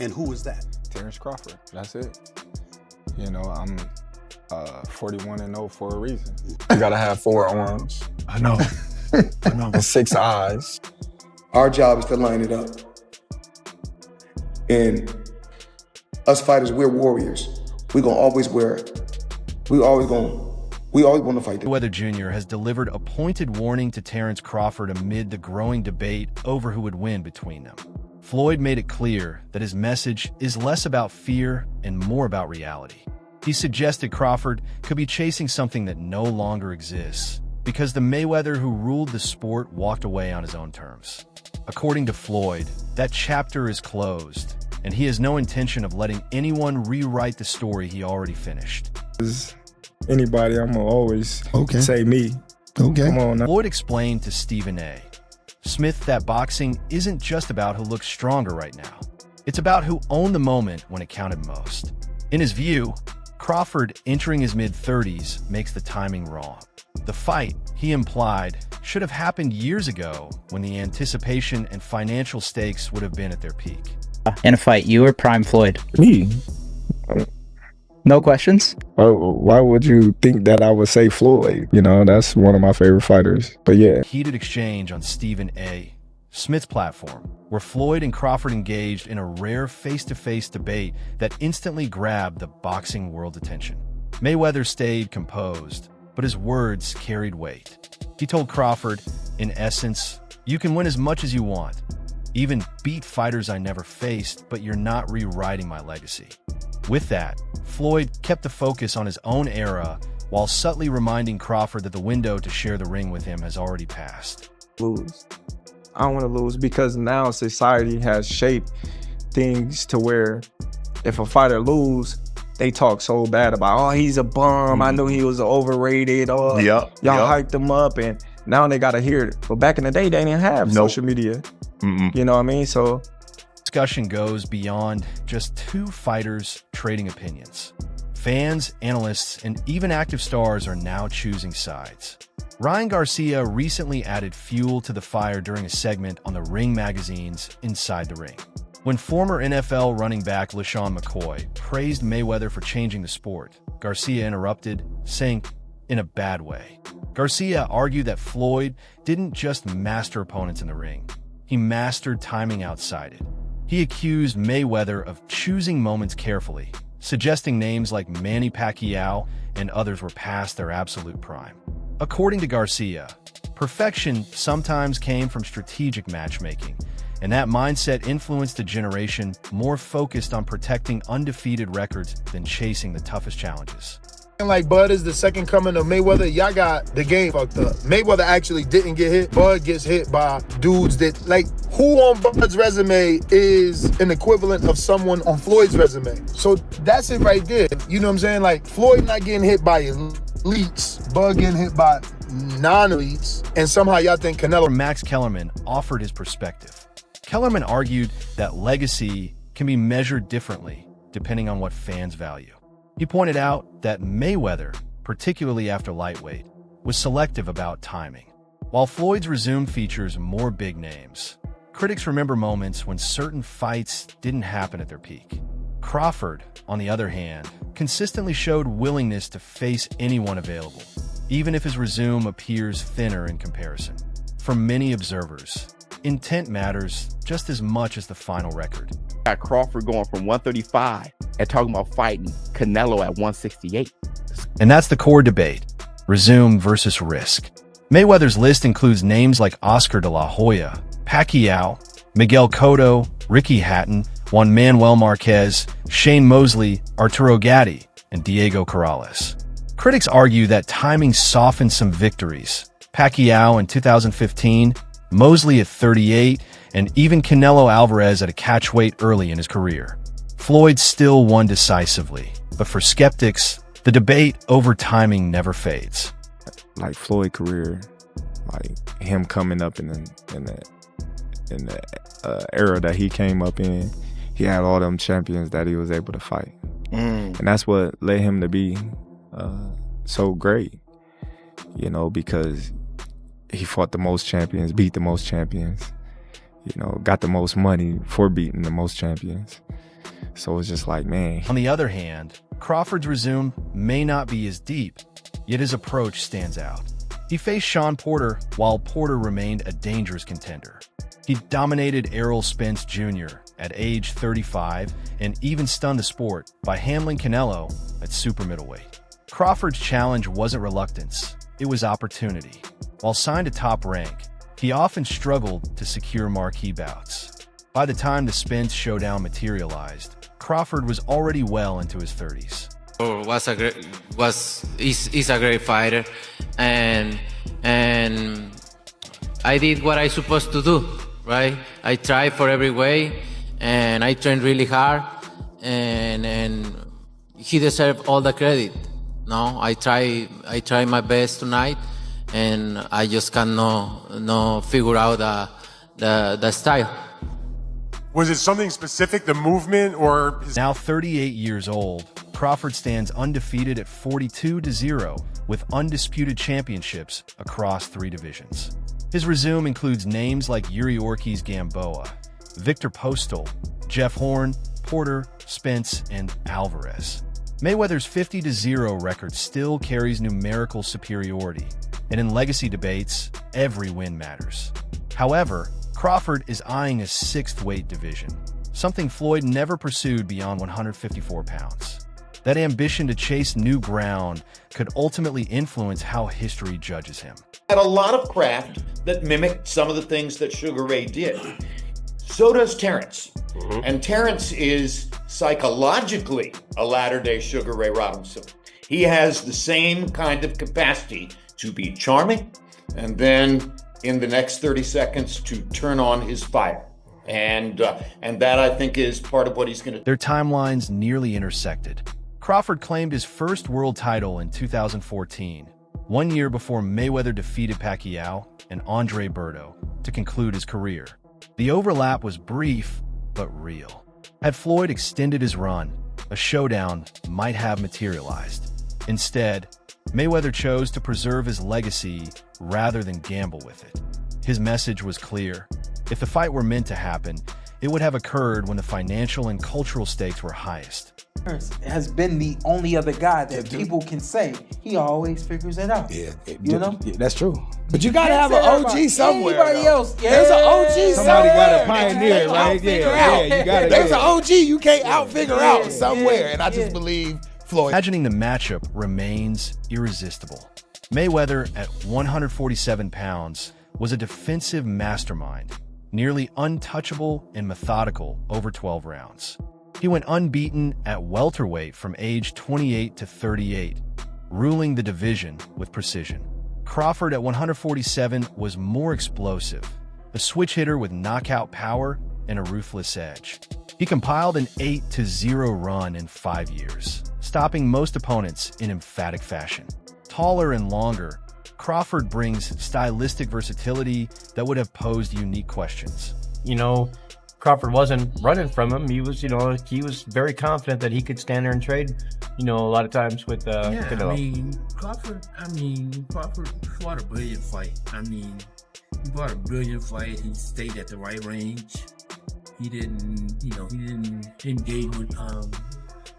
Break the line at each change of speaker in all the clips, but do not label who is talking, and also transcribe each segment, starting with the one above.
And who is that?
Terence Crawford. That's it. You know, I'm 41-0 for a reason. You gotta have 4 arms.
I know. I know.
And 6 eyes.
Our job is to line it up. And us fighters, we're warriors. We always want to fight.
Mayweather Jr. has delivered a pointed warning to Terence Crawford amid the growing debate over who would win between them. Floyd made it clear that his message is less about fear and more about reality. He suggested Crawford could be chasing something that no longer exists because the Mayweather who ruled the sport walked away on his own terms. According to Floyd, that chapter is closed, and he has no intention of letting anyone rewrite the story he already finished.
Anybody, I'm gonna always say me.
Okay.
Come on now.
Floyd explained to Stephen A. Smith that boxing isn't just about who looks stronger right now. It's about who owned the moment when it counted most. In his view, Crawford entering his mid-30s makes the timing wrong. The fight, he implied, should have happened years ago when the anticipation and financial stakes would have been at their peak.
In a fight, you or Prime Floyd?
Me?
No questions?
Why would you think that I would say Floyd? You know, that's one of my favorite fighters. But yeah.
Heated exchange on Stephen A. Smith's platform, where Floyd and Crawford engaged in a rare face-to-face debate that instantly grabbed the boxing world's attention. Mayweather stayed composed, but his words carried weight. He told Crawford, in essence, "You can win as much as you want. Even beat fighters I never faced, but you're not rewriting my legacy." With that, Floyd kept the focus on his own era while subtly reminding Crawford that the window to share the ring with him has already passed.
Lose. I don't want to lose because now society has shaped things to where if a fighter lose, they talk so bad about, oh, he's a bum. I knew he was overrated. Oh, y'all hyped him up, and now they got to hear it. But back in the day, they didn't have social media. You know what I mean? So
Discussion goes beyond just two fighters trading opinions. Fans, analysts, and even active stars are now choosing sides. Ryan Garcia recently added fuel to the fire during a segment on the Ring magazine's Inside the Ring. When former NFL running back LaShawn McCoy praised Mayweather for changing the sport, Garcia interrupted, saying, "In a bad way." Garcia argued that Floyd didn't just master opponents in the ring. He mastered timing outside it. He accused Mayweather of choosing moments carefully, suggesting names like Manny Pacquiao and others were past their absolute prime. According to Garcia, perfection sometimes came from strategic matchmaking, and that mindset influenced a generation more focused on protecting undefeated records than chasing the toughest challenges.
Like Bud is the second coming of Mayweather, y'all got the game fucked up. Mayweather actually didn't get hit. Bud gets hit by dudes that, like, who on Bud's resume is an equivalent of someone on Floyd's resume? So that's it right there. You know what I'm saying? Like, Floyd not getting hit by elites, Bud getting hit by non-elites, and somehow y'all think Canelo.
Max Kellerman offered his perspective. Kellerman argued that legacy can be measured differently depending on what fans value. He pointed out that Mayweather, particularly after lightweight, was selective about timing. While Floyd's resume features more big names, critics remember moments when certain fights didn't happen at their peak. Crawford, on the other hand, consistently showed willingness to face anyone available, even if his resume appears thinner in comparison. For many observers, intent matters just as much as the final record.
Got Crawford going from 135 and talking about fighting Canelo at 168.
And that's the core debate, resume versus risk. Mayweather's list includes names like Oscar de la Hoya, Pacquiao, Miguel Cotto, Ricky Hatton, Juan Manuel Marquez, Shane Mosley, Arturo Gatti, and Diego Corrales. Critics argue that timing softened some victories. Pacquiao in 2015, Mosley at 38, and even Canelo Alvarez at a catchweight early in his career. Floyd still won decisively, but for skeptics, the debate over timing never fades.
Like Floyd's career, like him coming up in the era that he came up in, he had all them champions that he was able to fight, and that's what led him to be so great. You know, because he fought the most champions, beat the most champions. got the most money for beating the most champions. So it's just like, man.
On the other hand, Crawford's resume may not be as deep, yet his approach stands out. He faced Shawn Porter while Porter remained a dangerous contender. He dominated Errol Spence Jr. at age 35 and even stunned the sport by handling Canelo at super middleweight. Crawford's challenge wasn't reluctance, it was opportunity. While signed to Top Rank, he often struggled to secure marquee bouts. By the time the Spence showdown materialized, Crawford was already well into his 30s.
He's a great fighter, and I did what I supposed to do, right? I tried for every way, and I trained really hard, and he deserved all the credit. No, I try my best tonight, and I just cannot figure out the style.
Was it something specific, the movement, or
Now 38 years old, Crawford stands undefeated at 42-0 with undisputed championships across 3 divisions. His resume includes names like Yuri Ortiz Gamboa, Victor Postal, Jeff Horn, Porter, Spence, and Alvarez. Mayweather's 50-0 record still carries numerical superiority, and in legacy debates, every win matters. However, Crawford is eyeing a 6th weight division, something Floyd never pursued beyond 154 pounds. That ambition to chase new ground could ultimately influence how history judges him.
Had a lot of craft that mimicked some of the things that Sugar Ray did. So does Terence. And Terence is psychologically a latter-day Sugar Ray Robinson. He has the same kind of capacity to be charming and then in the next 30 seconds to turn on his fire. And that, I think, is part of what he's going to do.
Their timelines nearly intersected. Crawford claimed his first world title in 2014, 1 year before Mayweather defeated Pacquiao and Andre Berto to conclude his career. The overlap was brief, but real. Had Floyd extended his run, a showdown might have materialized. Instead, Mayweather chose to preserve his legacy rather than gamble with it. His message was clear. If the fight were meant to happen, it would have occurred when the financial and cultural stakes were highest.
Has been the only other guy that people can say he always figures it out.
Yeah,
you know
that's true. But you gotta have an OG somewhere.
Anybody else? Yeah.
There's an OG
Somebody
somewhere.
gotta pioneer it, right? Yeah, you gotta.
There's an OG you can't out-figure out somewhere, and I just believe Floyd.
Imagining the matchup remains irresistible. Mayweather at 147 pounds was a defensive mastermind, nearly untouchable and methodical over 12 rounds. He went unbeaten at welterweight from age 28 to 38, ruling the division with precision. Crawford at 147 was more explosive, a switch hitter with knockout power and a ruthless edge. He compiled an 8-0 run in 5 years, stopping most opponents in emphatic fashion. Taller and longer, Crawford brings stylistic versatility that would have posed unique questions.
Crawford wasn't running from him. He was, he was very confident that he could stand there and trade, a lot of times with Canelo.
Crawford fought a brilliant fight. He fought a brilliant fight. He stayed at the right range. He didn't engage with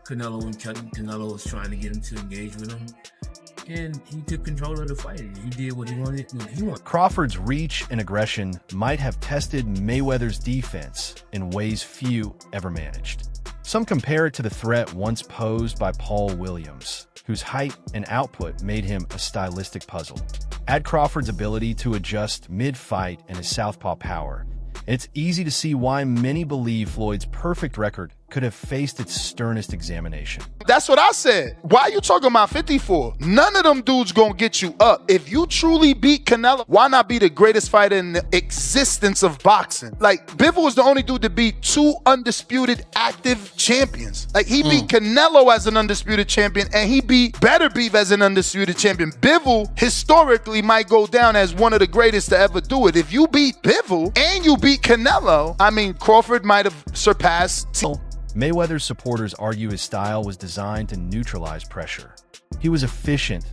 Canelo when Canelo was trying to get him to engage with him. And he took control of the fight. He did what he wanted.
Crawford's reach and aggression might have tested Mayweather's defense in ways few ever managed. Some compare it to the threat once posed by Paul Williams, whose height and output made him a stylistic puzzle. Add Crawford's ability to adjust mid-fight and his southpaw power, and it's easy to see why many believe Floyd's perfect record could have faced its sternest examination.
That's what I said. Why are you talking about 54? None of them dudes gonna get you up. If you truly beat Canelo, why not be the greatest fighter in the existence of boxing? Like, Bivol was the only dude to beat 2 undisputed active champions. Like, he beat Canelo as an undisputed champion, and he beat Better Beef as an undisputed champion. Bivol, historically, might go down as one of the greatest to ever do it. If you beat Bivol and you beat Canelo, Crawford might have surpassed
Mayweather's supporters argue his style was designed to neutralize pressure. He was efficient,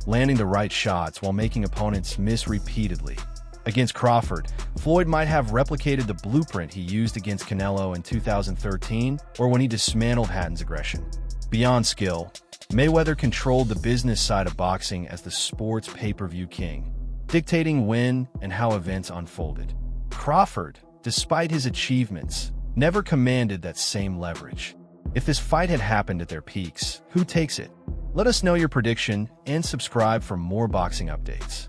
landing the right shots while making opponents miss repeatedly. Against Crawford, Floyd might have replicated the blueprint he used against Canelo in 2013 or when he dismantled Hatton's aggression. Beyond skill, Mayweather controlled the business side of boxing as the sport's pay-per-view king, dictating when and how events unfolded. Crawford, despite his achievements, never commanded that same leverage. If this fight had happened at their peaks, who takes it? Let us know your prediction and subscribe for more boxing updates.